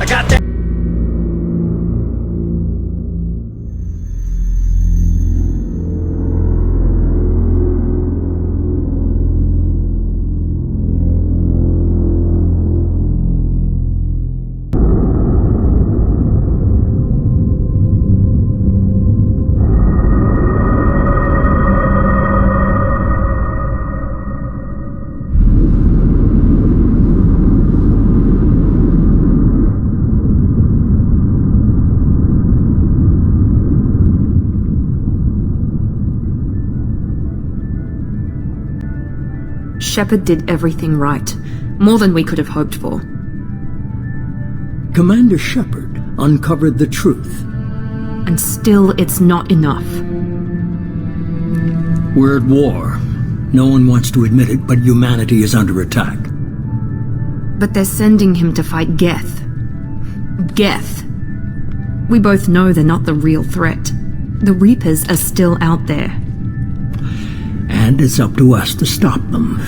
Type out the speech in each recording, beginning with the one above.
got that. Shepard did everything right. More than we could have hoped for. Commander Shepard uncovered the truth. And still, it's not enough. We're at war. No one wants to admit it, but humanity is under attack. But they're sending him to fight Geth. Geth. We both know they're not the real threat. The Reapers are still out there. And it's up to us to stop them.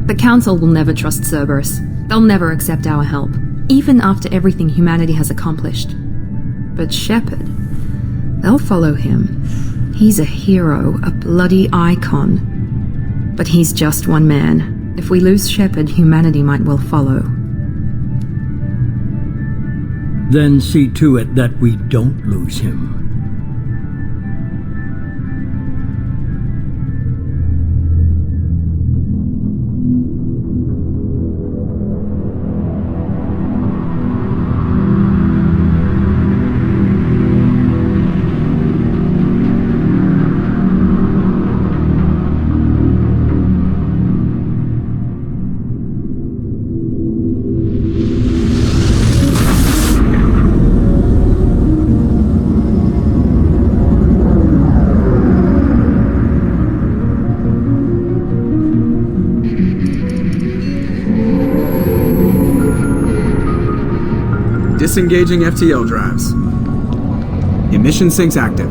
The Council will never trust Cerberus. They'll never accept our help, even after everything humanity has accomplished. But Shepard, they'll follow him. He's a hero, a bloody icon. But he's just one man. If we lose Shepard, humanity might well follow. Then see to it that we don't lose him. Disengaging FTL drives. Emission sinks active.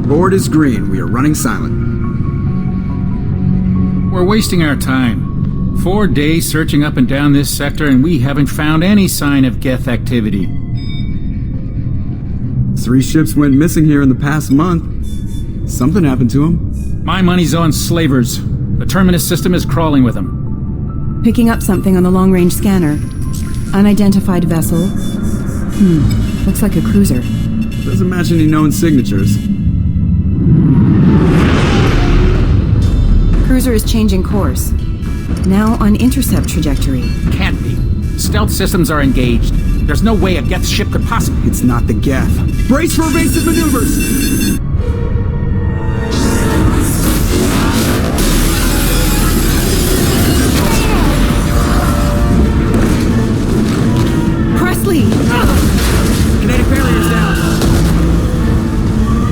Board is green. We are running silent. We're wasting our time. 4 days searching up and down this sector, and we haven't found any sign of Geth activity. 3 ships went missing here in the past month. Something happened to them. My money's on slavers. The Terminus system is crawling with them. Picking up something on the long-range scanner. Unidentified vessel. Looks like a cruiser. Doesn't match any known signatures. Cruiser is changing course. Now on intercept trajectory. Can't be. Stealth systems are engaged. There's no way a Geth ship could possibly... It's not the Geth. Brace for evasive maneuvers! Kinetic barriers down.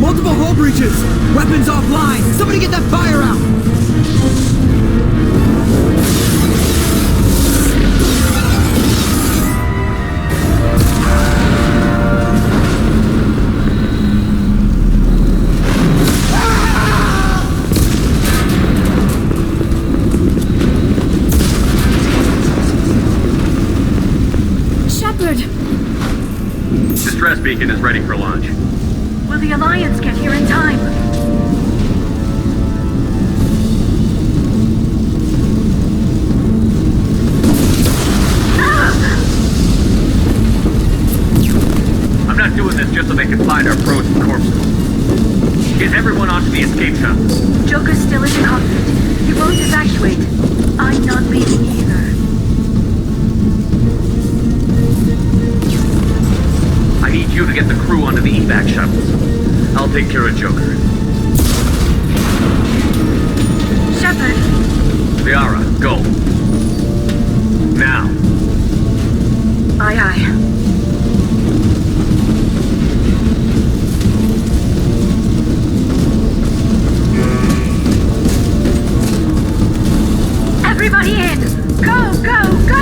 Multiple hull breaches. Weapons offline. Somebody get that fire out. Distress beacon is ready for launch. Will the Alliance get here in time? I'm not doing this just so they can find our frozen corpses. Get everyone onto the escape shuttle. Joker's still in the cockpit. He won't evacuate. I'm not leaving either. I need you to get the crew onto the evac shuttles. I'll take care of Joker. Shepard! Liara, go. Now. Aye, aye. Everybody in! Go, go, go!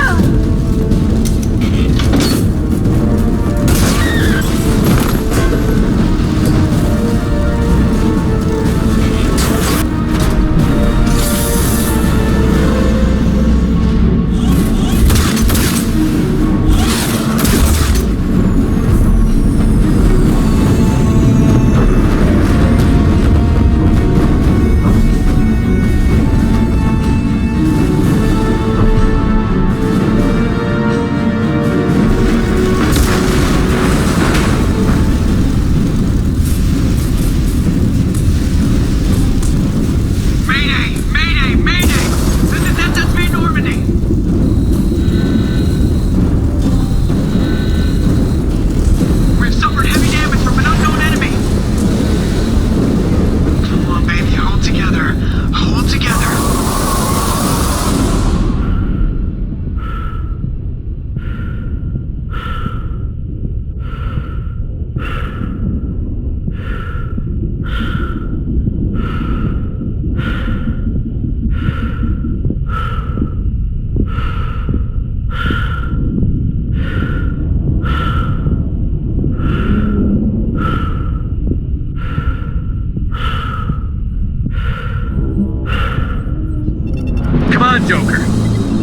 on, Joker.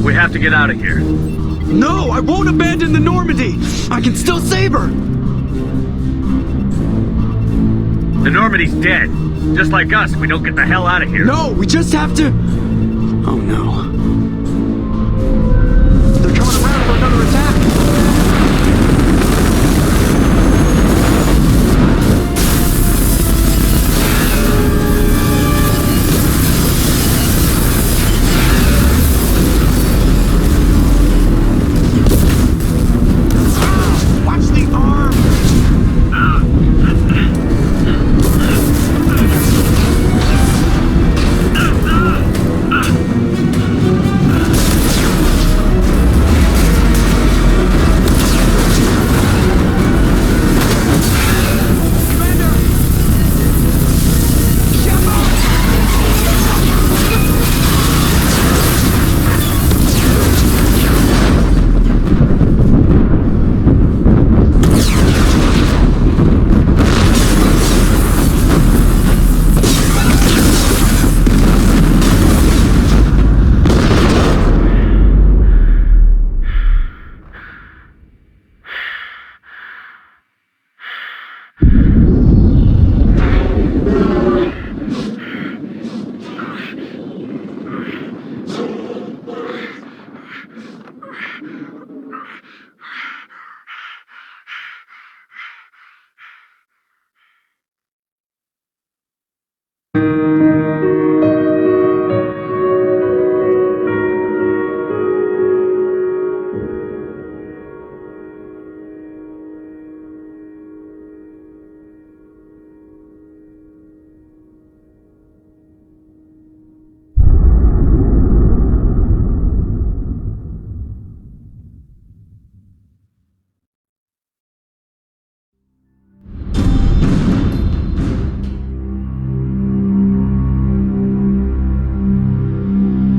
We have to get out of here. No, I won't abandon the Normandy! I can still save her! The Normandy's dead. Just like us, we don't get the hell out of here. No, we just have to... Oh no. They're coming around for another attack!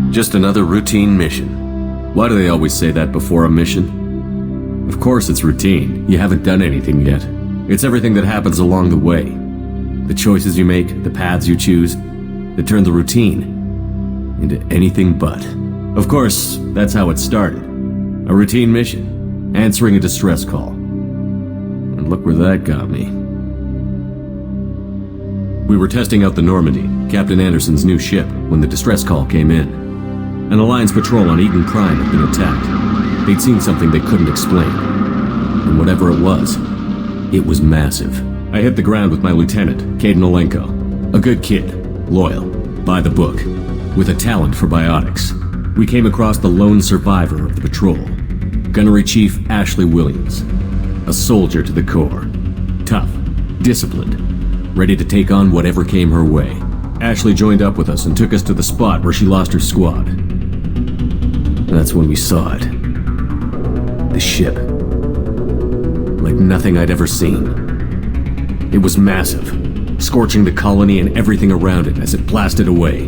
Just another routine mission. Why do they always say that before a mission? Of course it's routine. You haven't done anything yet. It's everything that happens along the way. The choices you make, the paths you choose, that turn the routine into anything but. Of course, that's how it started. A routine mission, answering a distress call. And look where that got me. We were testing out the Normandy, Captain Anderson's new ship, when the distress call came in. An Alliance patrol on Eden Prime had been attacked. They'd seen something they couldn't explain. And whatever it was massive. I hit the ground with my lieutenant, Caden Olenko. A good kid, loyal, by the book, with a talent for biotics. We came across the lone survivor of the patrol, Gunnery Chief Ashley Williams. A soldier to the core. Tough, disciplined, ready to take on whatever came her way. Ashley joined up with us and took us to the spot where she lost her squad. That's when we saw it. The ship. Like nothing I'd ever seen. It was massive, scorching the colony and everything around it as it blasted away.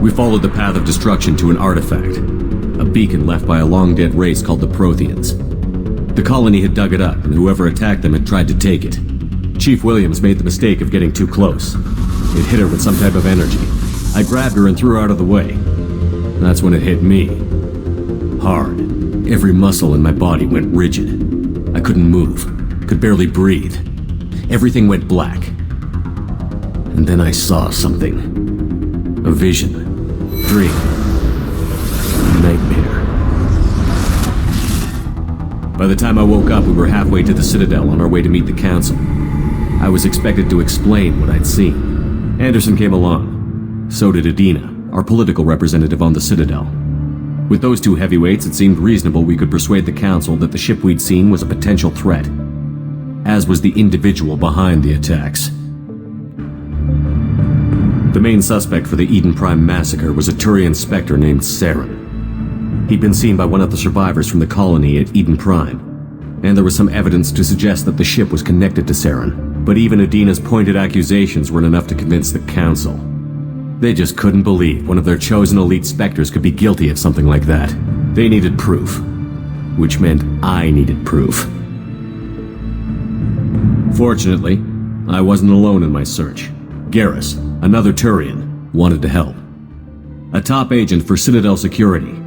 We followed the path of destruction to an artifact, a beacon left by a long-dead race called the Protheans. The colony had dug it up, and whoever attacked them had tried to take it. Chief Williams made the mistake of getting too close. It hit her with some type of energy. I grabbed her and threw her out of the way. That's when it hit me. Hard. Every muscle in my body went rigid. I couldn't move. Could barely breathe. Everything went black. And then I saw something. A vision. Dream. Nightmare. By the time I woke up, we were halfway to the Citadel on our way to meet the Council. I was expected to explain what I'd seen. Anderson came along. So did Adina, our political representative on the Citadel. With those two heavyweights, it seemed reasonable we could persuade the Council that the ship we'd seen was a potential threat, as was the individual behind the attacks. The main suspect for the Eden Prime massacre was a Turian Spectre named Saren. He'd been seen by one of the survivors from the colony at Eden Prime, and there was some evidence to suggest that the ship was connected to Saren. But even Adina's pointed accusations weren't enough to convince the Council. They just couldn't believe one of their chosen elite Spectres could be guilty of something like that. They needed proof. Which meant I needed proof. Fortunately, I wasn't alone in my search. Garrus, another Turian, wanted to help. a top agent for Citadel Security.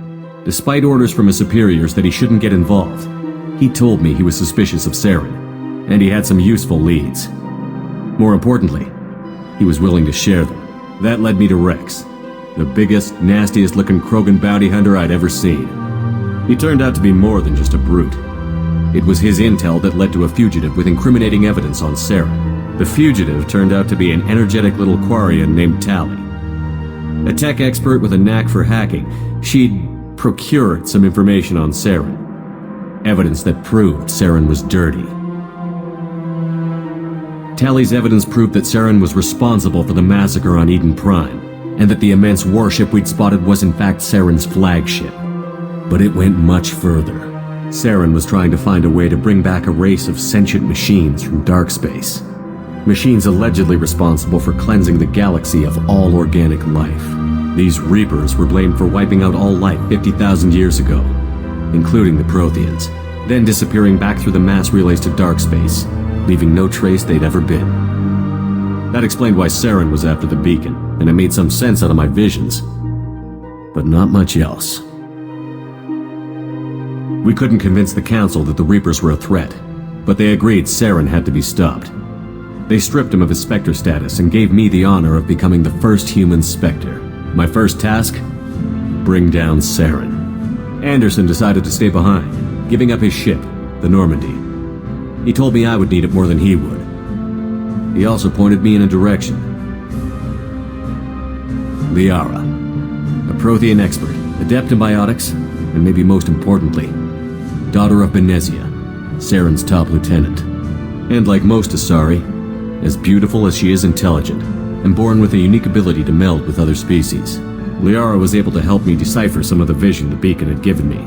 Despite orders from his superiors that he shouldn't get involved, he told me he was suspicious of Saren, and he had some useful leads. More importantly, he was willing to share them. That led me to Rex, the biggest, nastiest-looking Krogan bounty hunter I'd ever seen. He turned out to be more than just a brute. It was his intel that led to a fugitive with incriminating evidence on Saren. The fugitive turned out to be an energetic little Quarian named Tally. A tech expert with a knack for hacking, she'd procured some information on Saren. Evidence that proved Saren was dirty. Tally's evidence proved that Saren was responsible for the massacre on Eden Prime, and that the immense warship we'd spotted was in fact Saren's flagship. But it went much further. Saren was trying to find a way to bring back a race of sentient machines from dark space. Machines allegedly responsible for cleansing the galaxy of all organic life. These Reapers were blamed for wiping out all life 50,000 years ago, including the Protheans, then disappearing back through the mass relays to dark space, leaving no trace they'd ever been. That explained why Saren was after the beacon, and it made some sense out of my visions, but not much else. We couldn't convince the Council that the Reapers were a threat, but they agreed Saren had to be stopped. They stripped him of his Spectre status and gave me the honor of becoming the first human Spectre. My first task? Bring down Saren. Anderson decided to stay behind, giving up his ship, the Normandy. He told me I would need it more than he would. He also pointed me in a direction. Liara, a Prothean expert, adept in biotics, and maybe most importantly, daughter of Benezia, Saren's top lieutenant. And like most Asari, as beautiful as she is intelligent, and born with a unique ability to meld with other species, Liara was able to help me decipher some of the vision the beacon had given me.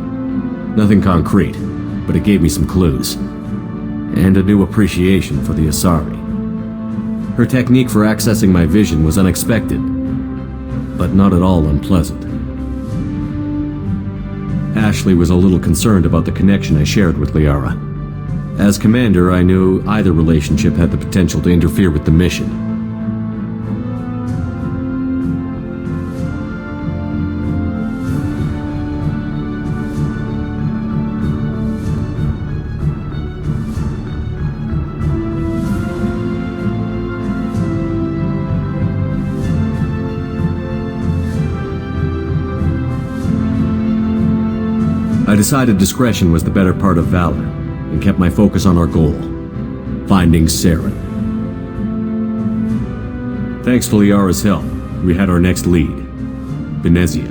Nothing concrete, but it gave me some clues, and a new appreciation for the Asari. Her technique for accessing my vision was unexpected, but not at all unpleasant. Ashley was a little concerned about the connection I shared with Liara. As commander, I knew either relationship had the potential to interfere with the mission. I decided discretion was the better part of valor, and kept my focus on our goal, finding Saren. Thanks to Liara's help, we had our next lead, Benezia.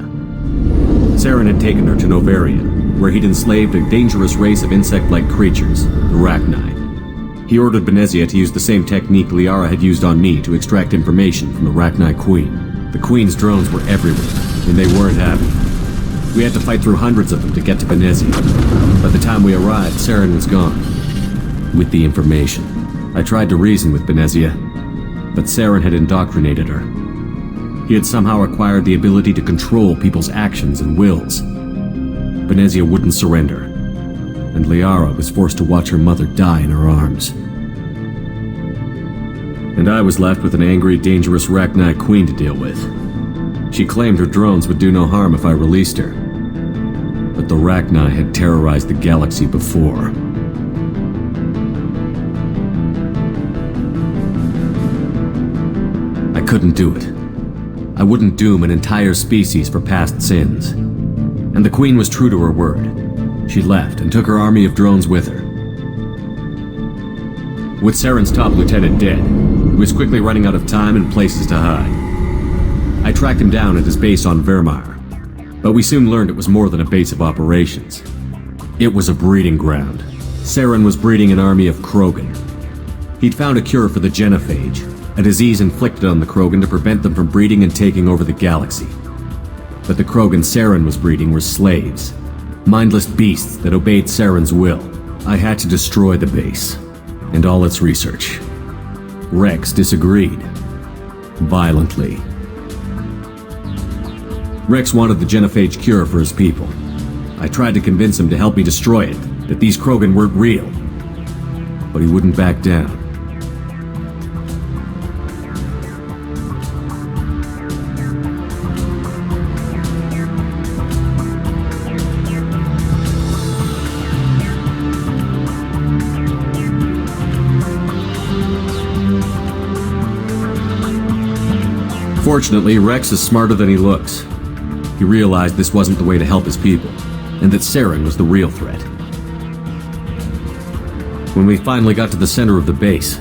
Saren had taken her to Novaria, where he'd enslaved a dangerous race of insect-like creatures, the Rachni. He ordered Benezia to use the same technique Liara had used on me to extract information from the Rachni Queen. The Queen's drones were everywhere, and they weren't happy. We had to fight through hundreds of them to get to Benezia. By the time we arrived, Saren was gone. With the information, I tried to reason with Benezia, but Saren had indoctrinated her. He had somehow acquired the ability to control people's actions and wills. Benezia wouldn't surrender, and Liara was forced to watch her mother die in her arms. And I was left with an angry, dangerous Rachni Queen to deal with. She claimed her drones would do no harm if I released her. But the Rachni had terrorized the galaxy before. I couldn't do it. I wouldn't doom an entire species for past sins. And the Queen was true to her word. She left and took her army of drones with her. With Saren's top lieutenant dead, he was quickly running out of time and places to hide. I tracked him down at his base on Vermeer, but we soon learned it was more than a base of operations. It was a breeding ground. Saren was breeding an army of Krogan. He'd found a cure for the genophage, a disease inflicted on the Krogan to prevent them from breeding and taking over the galaxy. But the Krogan Saren was breeding were slaves, mindless beasts that obeyed Saren's will. I had to destroy the base, and all its research. Rex disagreed. Violently. Rex wanted the genophage cure for his people. I tried to convince him to help me destroy it, that these Krogan weren't real. But he wouldn't back down. Unfortunately, Rex is smarter than he looks. He realized this wasn't the way to help his people, and that Saren was the real threat. When we finally got to the center of the base,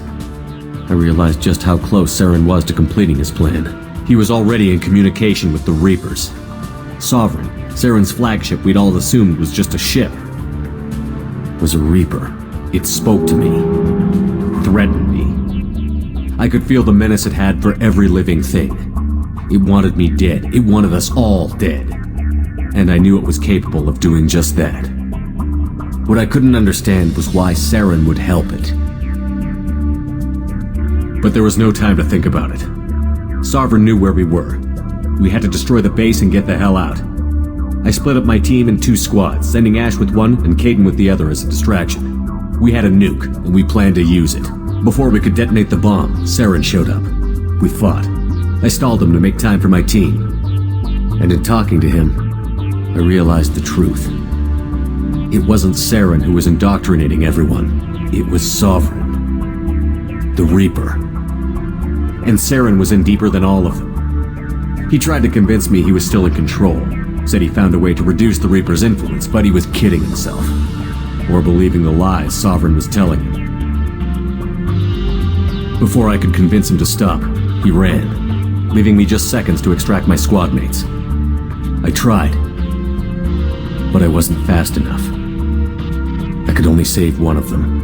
I realized just how close Saren was to completing his plan. He was already in communication with the Reapers. Sovereign, Saren's flagship we'd all assumed was just a ship, was a Reaper. It spoke to me, threatened me. I could feel the menace it had for every living thing. It wanted me dead. It wanted us all dead. And I knew it was capable of doing just that. What I couldn't understand was why Saren would help it. But there was no time to think about it. Sovereign knew where we were. We had to destroy the base and get the hell out. I split up my team in 2 squads, sending Ash with one and Caden with the other as a distraction. We had a nuke, and we planned to use it. Before we could detonate the bomb, Saren showed up. We fought. I stalled him to make time for my team. And in talking to him, I realized the truth. It wasn't Saren who was indoctrinating everyone. It was Sovereign. The Reaper. And Saren was in deeper than all of them. He tried to convince me he was still in control. Said he found a way to reduce the Reaper's influence, but he was kidding himself. Or believing the lies Sovereign was telling him. Before I could convince him to stop, he ran, leaving me just seconds to extract my squad mates. I tried, but I wasn't fast enough. I could only save one of them.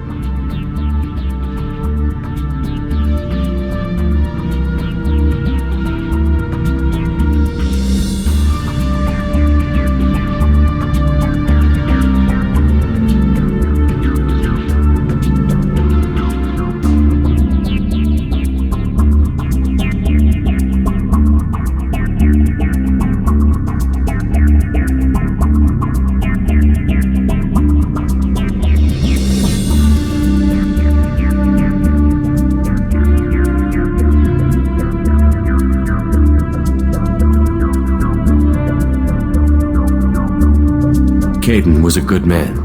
Caden was a good man,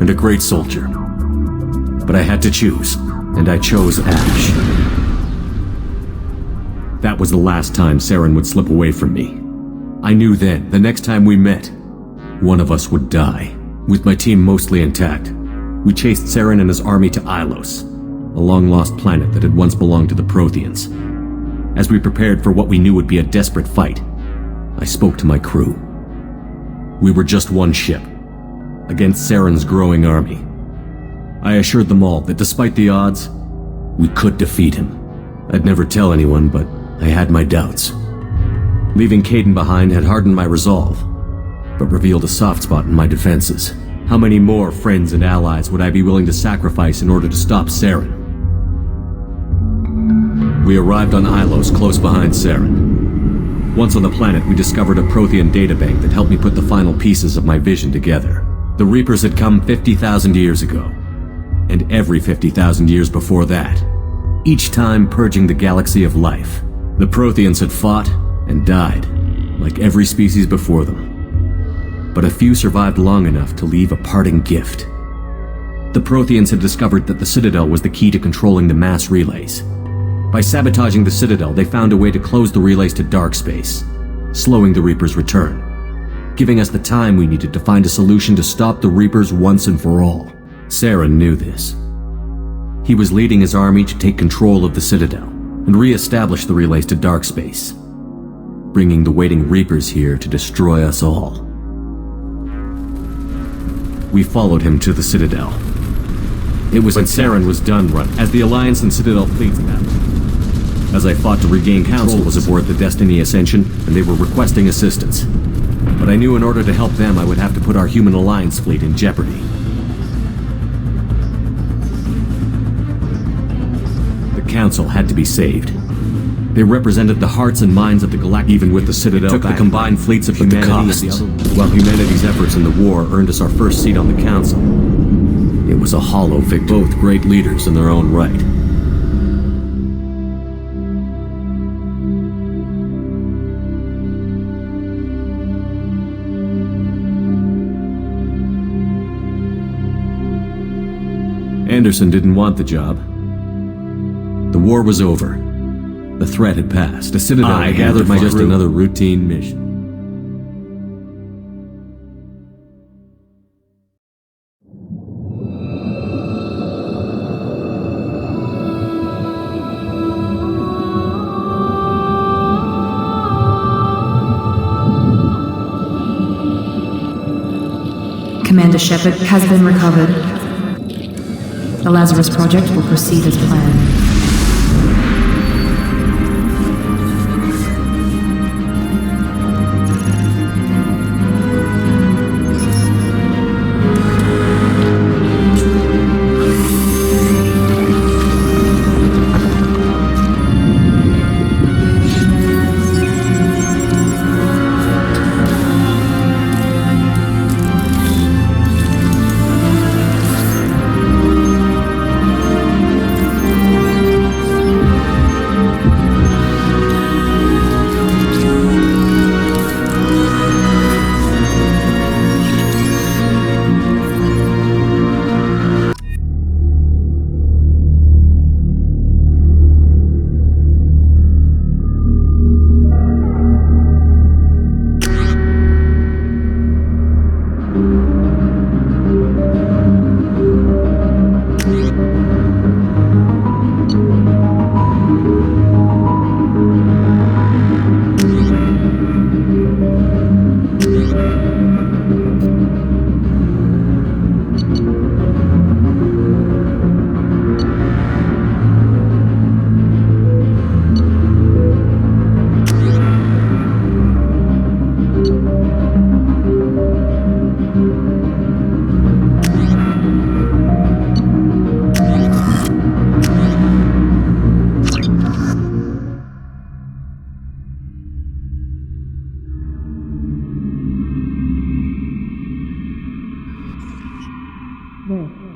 and a great soldier. But I had to choose, and I chose Ash. That was the last time Saren would slip away from me. I knew then, the next time we met, one of us would die. With my team mostly intact, we chased Saren and his army to Ilos, a long-lost planet that had once belonged to the Protheans. As we prepared for what we knew would be a desperate fight, I spoke to my crew. We were just one ship, against Saren's growing army. I assured them all that despite the odds, we could defeat him. I'd never tell anyone, but I had my doubts. Leaving Caden behind had hardened my resolve, but revealed a soft spot in my defenses. How many more friends and allies would I be willing to sacrifice in order to stop Saren? We arrived on Ilos close behind Saren. Once on the planet, we discovered a Prothean databank that helped me put the final pieces of my vision together. The Reapers had come 50,000 years ago, and every 50,000 years before that, each time purging the galaxy of life. The Protheans had fought and died, like every species before them. But a few survived long enough to leave a parting gift. The Protheans had discovered that the Citadel was the key to controlling the mass relays. By sabotaging the Citadel, they found a way to close the relays to dark space, slowing the Reapers' return, giving us the time we needed to find a solution to stop the Reapers once and for all. Saren knew this. He was leading his army to take control of the Citadel and re-establish the relays to dark space, bringing the waiting Reapers here to destroy us all. We followed him to the Citadel. It was when Saren was done running, as the Alliance and Citadel fleets battled. As I fought to regain Council was aboard the Destiny Ascension, and they were requesting assistance. But I knew in order to help them, I would have to put our human Alliance fleet in jeopardy. The Council had to be saved. They represented the hearts and minds of the Galactic. Even with the Citadel, took the combined fleets of humanity and the other, while humanity's efforts in the war earned us our first seat on the Council. It was a hollow victory. Both great leaders in their own right. Anderson didn't want the job. The war was over. The threat had passed. The Citadel I had gathered my just crew. another routine mission. Commander Shepard has been recovered. The Lazarus Project will proceed as planned.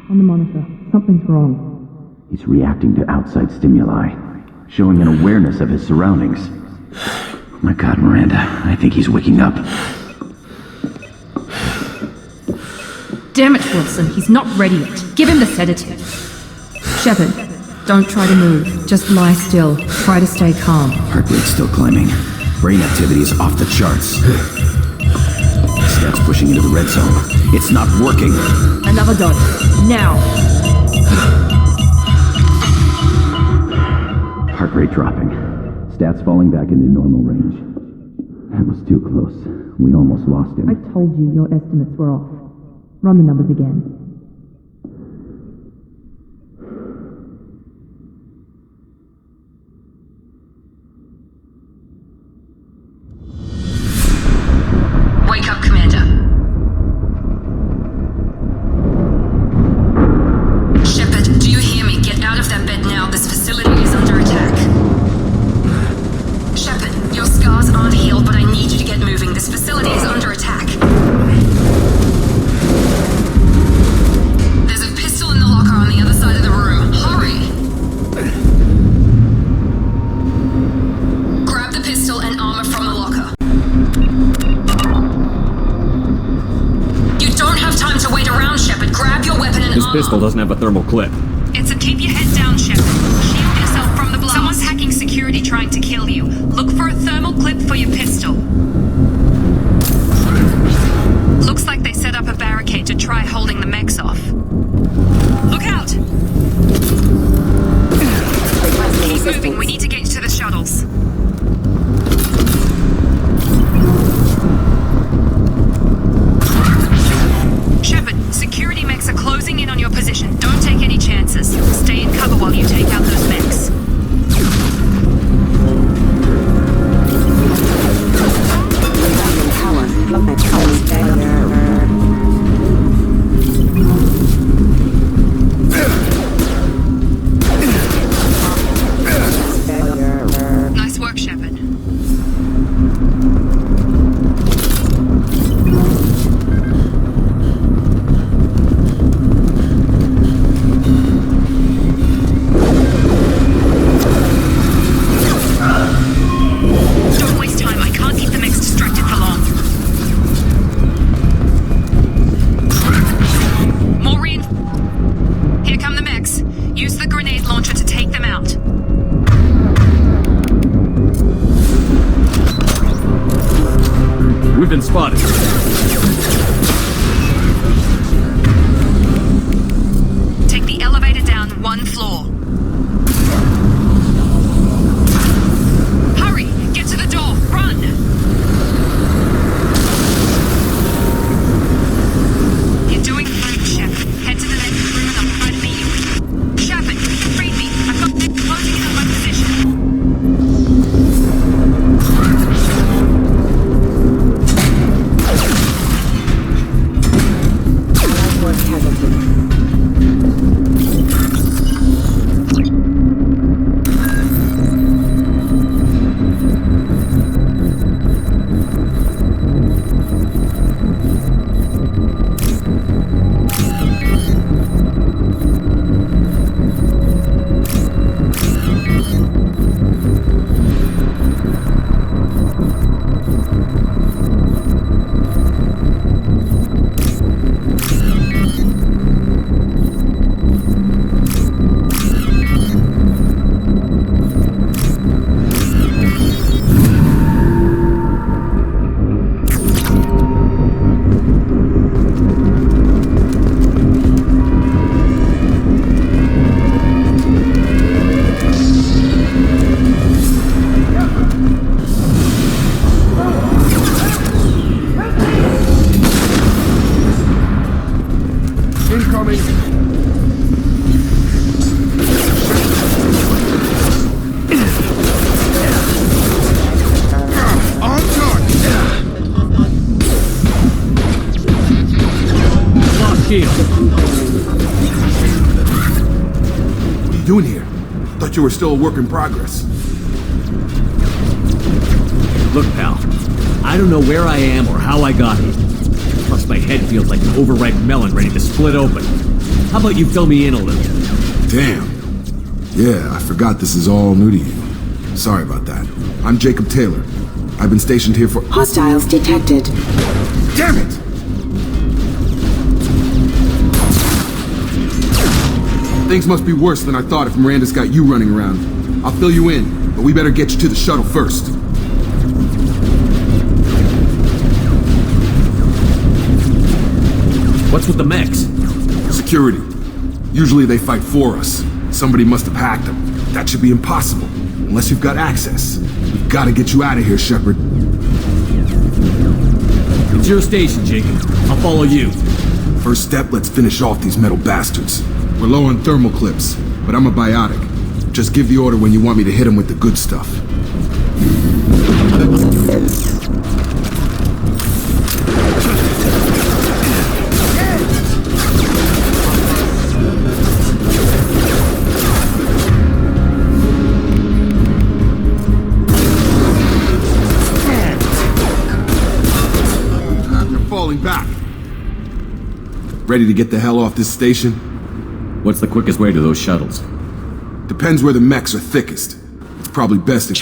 On the monitor. Something's wrong. He's reacting to outside stimuli, showing an awareness of his surroundings. Oh my God, Miranda, I think he's waking up. Damn it, Wilson, he's not ready yet. Give him the sedative. Shepard, don't try to move. Just lie still. Try to stay calm. Heart rate's still climbing. Brain activity is off the charts. Steps pushing into the red zone. It's not working. Another dose. Now. Heart rate dropping. Stats falling back into normal range. That was too close. We almost lost him. I told you your estimates were off. Run the numbers again. Wake up, Commander. Shepard, do you hear me? Get out of that bed now. This facility is under attack. Shepard, your scars aren't healed, but I need you to get moving. This facility is under attack. There's a pistol in the locker on the other side of the room. Hurry! Grab the pistol and armor from the locker. You don't have time to wait around, Shepard. Grab your weapon and This armor. pistol doesn't have a thermal clip. It's a keep your head down, Shepard. Shield yourself from the blast. Someone's hacking security trying to kill you. Look for a thermal clip for your pistol. Looks like they set up a barricade to try holding the mechs off. Look out! Keep moving, we need to get you to the shuttles. Shepard, security mechs are closing in on your position. Don't take any chances. Stay in cover while you take out those mechs. We've been spotted. Take the elevator down 1 floor. Hurry! Get to the door! Run! You're doing great, Shepard. Head to the next room and I'll try to meet you. Shepard, read me. I've got them closing in on my position. Doing here? Thought you were still a work in progress. Look, pal, I don't know where I am or how I got here. Plus, my head feels like an overripe melon ready to split open. How about you fill me in a little? Damn. Yeah, I forgot this is all new to you. Sorry about that. I'm Jacob Taylor. I've been stationed here for— Hostiles detected. Damn it! Things must be worse than I thought if Miranda's got you running around. I'll fill you in, but we better get you to the shuttle first. What's with the mechs? Security. Usually they fight for us. Somebody must have hacked them. That should be impossible, unless you've got access. We've got to get you out of here, Shepard. It's your station, Jacob. I'll follow you. First step, let's finish off these metal bastards. We're low on thermal clips, but I'm a biotic. Just give the order when you want me to hit them with the good stuff. They're falling back. Ready to get the hell off this station? What's the quickest way to those shuttles? Depends where the mechs are thickest. It's probably best if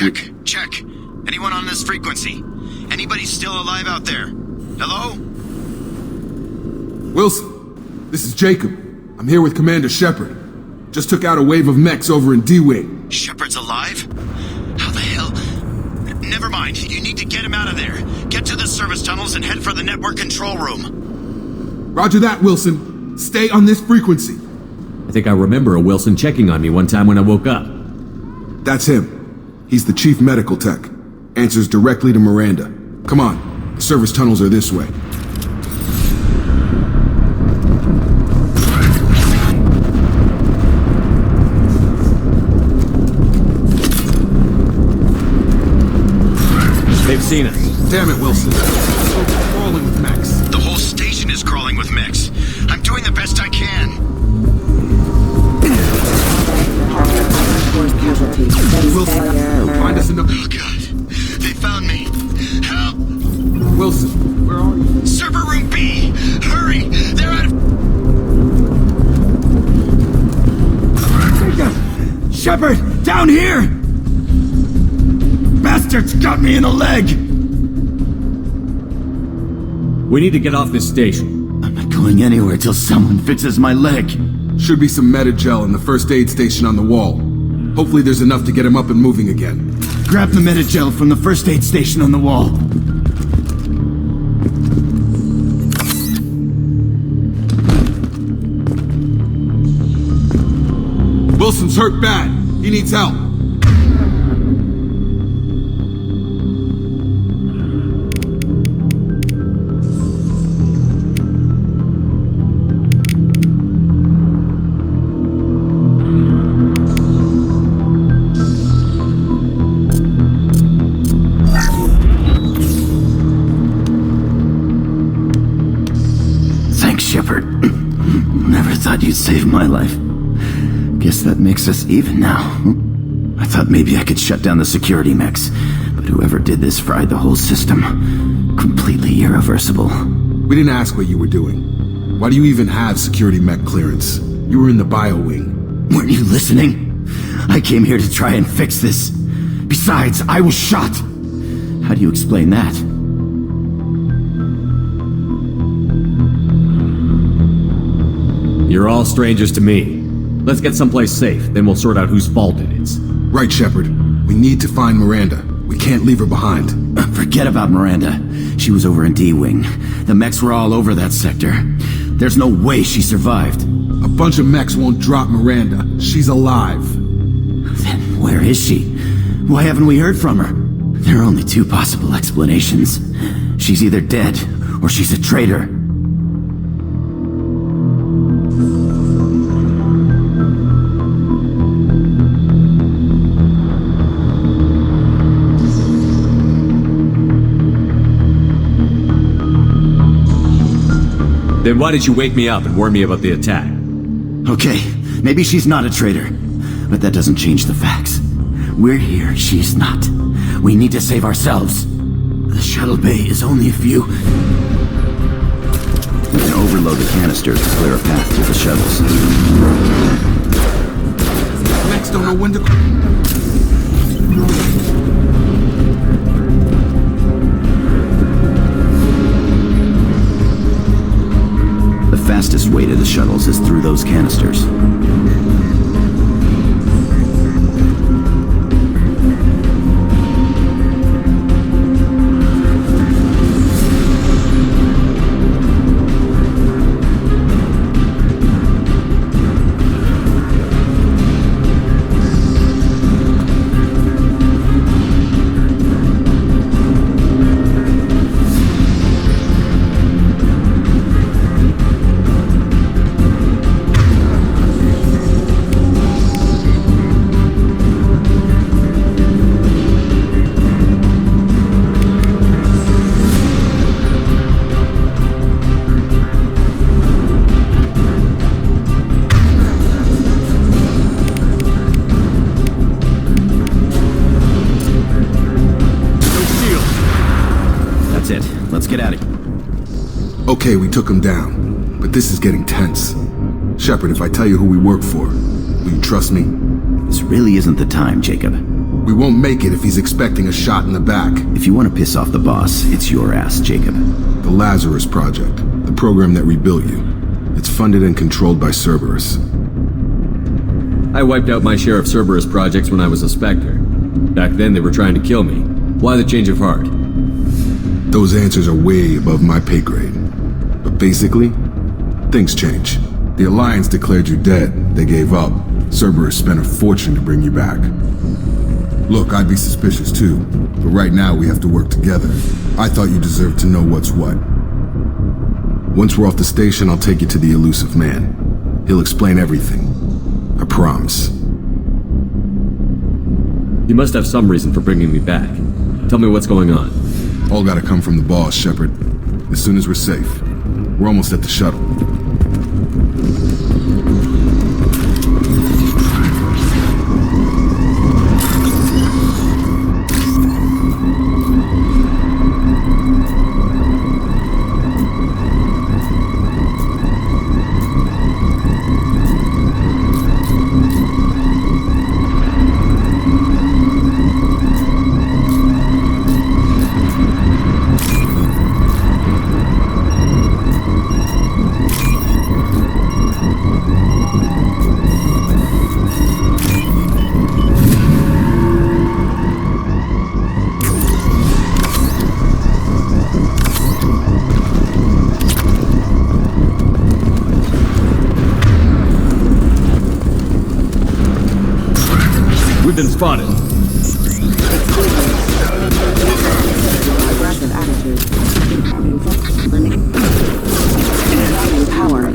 Check. Anyone on this frequency? Anybody still alive out there? Hello? Wilson, this is Jacob. I'm here with Commander Shepard. Just took out a wave of mechs over in D-Wing. Shepard's alive? How the hell? Never mind. You need to get him out of there. Get to the service tunnels and head for the network control room. Roger that, Wilson. Stay on this frequency. I think I remember a Wilson checking on me one time when I woke up. That's him. He's the chief medical tech. Answers directly to Miranda. Come on. The service tunnels are this way. They've seen us. Damn it, Wilson. We're crawling with mechs. The whole station is crawling with mechs. I'm doing the best I can. Wilson, find us enough. Oh God, they found me. Help! Wilson, where are you? Server room B! Hurry! They're out of— Shepard, down here! Bastards got me in the leg! We need to get off this station. I'm not going anywhere till someone fixes my leg. Should be some Metagel in the first aid station on the wall. Hopefully there's enough to get him up and moving again. Grab the Metagel from the first aid station on the wall. Wilson's hurt bad. He needs help. You'd save my life. Guess that makes us even now. I thought maybe I could shut down the security mechs, but whoever did this fried the whole system. Completely irreversible. We didn't ask what you were doing. Why do you even have security mech clearance? You were in the bio wing. Weren't you listening? I came here to try and fix this. Besides, I was shot. How do you explain that? You're all strangers to me. Let's get someplace safe, then we'll sort out whose fault it is. Right, Shepard. We need to find Miranda. We can't leave her behind. Forget about Miranda. She was over in D-Wing. The mechs were all over that sector. There's no way she survived. A bunch of mechs won't drop Miranda. She's alive. Then where is she? Why haven't we heard from her? There are only two possible explanations. She's either dead, or she's a traitor. Then why did you wake me up and warn me about the attack? Okay, maybe she's not a traitor, but that doesn't change the facts. We're here, she's not. We need to save ourselves. The shuttle bay is only a few... We can overload the canisters to clear a path to the shuttles. Mechs don't know when to... The fastest way to the shuttles is through those canisters. Okay, we took him down, but this is getting tense. Shepard, if I tell you who we work for, will you trust me? This really isn't the time, Jacob. We won't make it if he's expecting a shot in the back. If you want to piss off the boss, it's your ass, Jacob. The Lazarus Project, the program that rebuilt you. It's funded and controlled by Cerberus. I wiped out my share of Cerberus projects when I was a Spectre. Back then they were trying to kill me. Why the change of heart? Those answers are way above my pay grade. But basically, things change. The Alliance declared you dead. They gave up. Cerberus spent a fortune to bring you back. Look, I'd be suspicious too, but right now we have to work together. I thought you deserved to know what's what. Once we're off the station, I'll take you to the elusive man. He'll explain everything. I promise. You must have some reason for bringing me back. Tell me what's going on. All gotta come from the boss, Shepard. As soon as we're safe. We're almost at the shuttle. We've been spotted. Aggressive attitude. Power.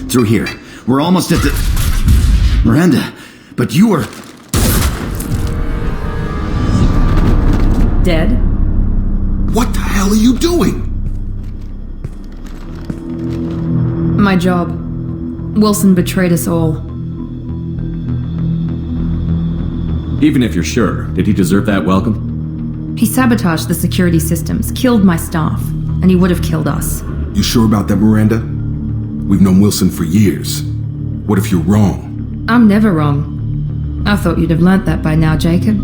Through here. We're almost at the... Miranda, but you were... Dead? What the hell are you doing? My job. Wilson betrayed us all. Even if you're sure, did he deserve that welcome? He sabotaged the security systems, killed my staff, and he would have killed us. You sure about that, Miranda? We've known Wilson for years. What if you're wrong? I'm never wrong. I thought you'd have learnt that by now, Jacob.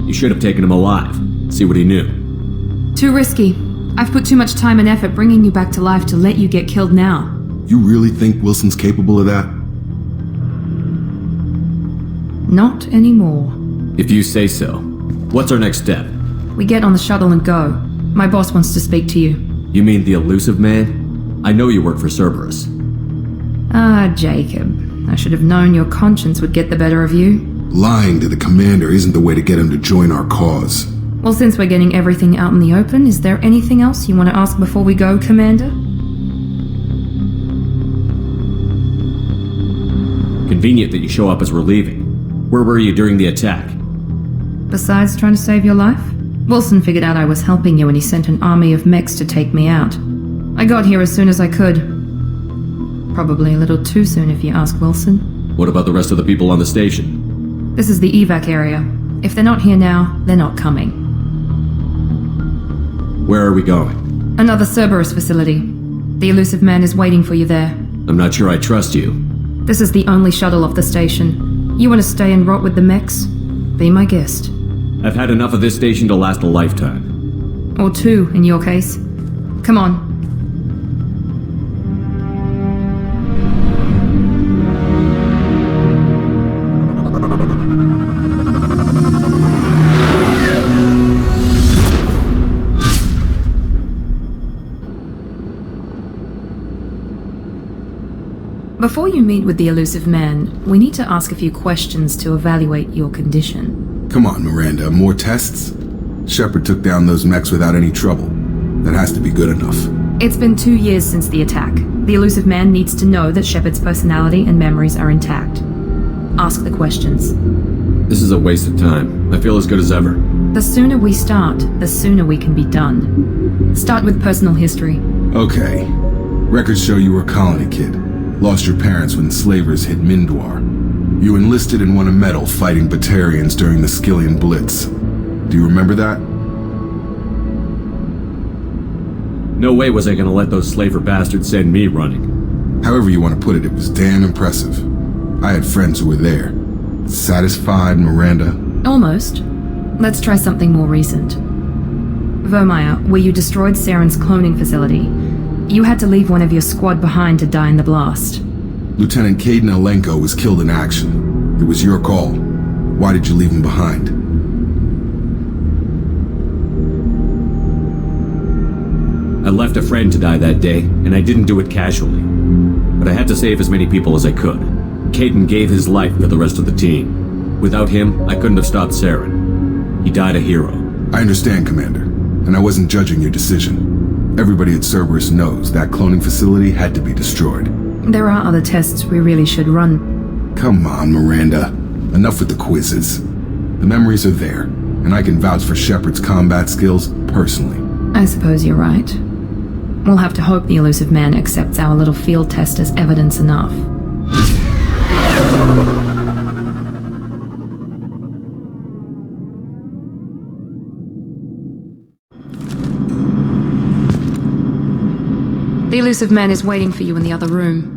You should have taken him alive. See what he knew. Too risky. I've put too much time and effort bringing you back to life to let you get killed now. You really think Wilson's capable of that? Not anymore. If you say so. What's our next step? We get on the shuttle and go. My boss wants to speak to you. You mean the elusive man? I know you work for Cerberus. Ah, Jacob. I should have known your conscience would get the better of you. Lying to the commander isn't the way to get him to join our cause. Well, since we're getting everything out in the open, is there anything else you want to ask before we go, Commander? Convenient that you show up as we're leaving. Where were you during the attack? Besides trying to save your life? Wilson figured out I was helping you and he sent an army of mechs to take me out. I got here as soon as I could. Probably a little too soon if you ask Wilson. What about the rest of the people on the station? This is the evac area. If they're not here now, they're not coming. Where are we going? Another Cerberus facility. The elusive man is waiting for you there. I'm not sure I trust you. This is the only shuttle off the station. You want to stay and rot with the mechs? Be my guest. I've had enough of this station to last a lifetime. Or two, in your case. Come on. Before you meet with the elusive man, we need to ask a few questions to evaluate your condition. Come on, Miranda, more tests? Shepard took down those mechs without any trouble. That has to be good enough. It's been 2 years since the attack. The elusive man needs to know that Shepard's personality and memories are intact. Ask the questions. This is a waste of time. I feel as good as ever. The sooner we start, the sooner we can be done. Start with personal history. Okay. Records show you were a colony kid. Lost your parents when slavers hit Mindwar. You enlisted and won a medal fighting Batarians during the Skillian Blitz. Do you remember that? No way was I gonna let those slaver bastards send me running. However you want to put it, it was damn impressive. I had friends who were there. Satisfied, Miranda? Almost. Let's try something more recent. Vermeer, where you destroyed Saren's cloning facility, you had to leave one of your squad behind to die in the blast. Lieutenant Caden Alenko was killed in action. It was your call. Why did you leave him behind? I left a friend to die that day, and I didn't do it casually. But I had to save as many people as I could. Caden gave his life for the rest of the team. Without him, I couldn't have stopped Saren. He died a hero. I understand, Commander, and I wasn't judging your decision. Everybody at Cerberus knows that cloning facility had to be destroyed. There are other tests we really should run. Come on, Miranda. Enough with the quizzes. The memories are there, and I can vouch for Shepard's combat skills personally. I suppose you're right. We'll have to hope the elusive man accepts our little field test as evidence enough. The elusive man is waiting for you in the other room.